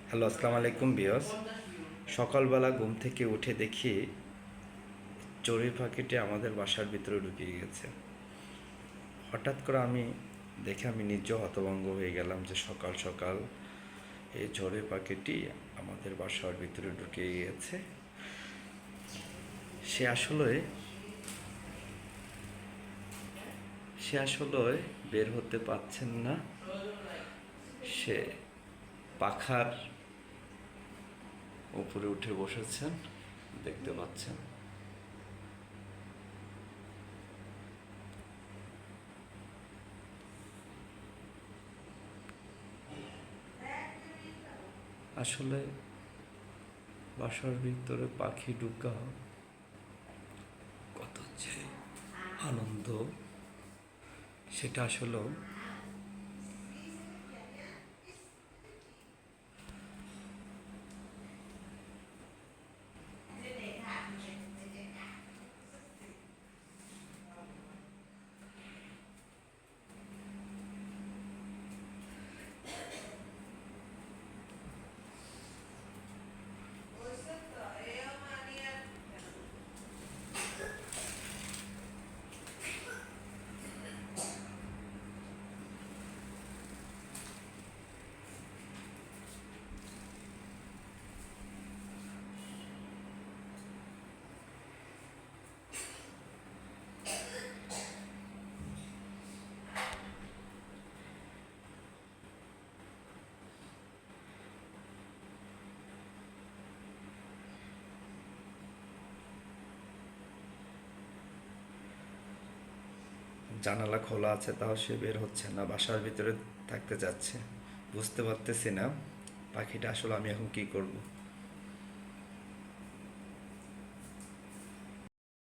Hello, আসসালামু আলাইকুম বিয়স। সকালবেলা ঘুম থেকে উঠে দেখি চড়ুই পাখিটি আমাদের বাসার ভিতরে ঢুকে গেছে। হঠাৎ করে আমি নিজেও হতভম্ব হয়ে গেলাম যে সকাল সকাল এই চড়ুই পাখিটি আমাদের বাসার ভিতরে ঢুকে গিয়েছে। সে আসলে সে আসলে বের হতে পারছেন না। সে পাখার উপরে উঠে বসেছেন, দেখতে পাচ্ছেন। আসলে বাসার ভিতরে পাখি ঢুকা কত যে আনন্দ, সেটা আসলেও জানালা খোলা আছে, তাও সে বের হচ্ছে না, বাসার ভিতরে থাকতে যাচ্ছে। বুঝতে পারতেছি না পাখিটা আসলে আমি এখন কি করব।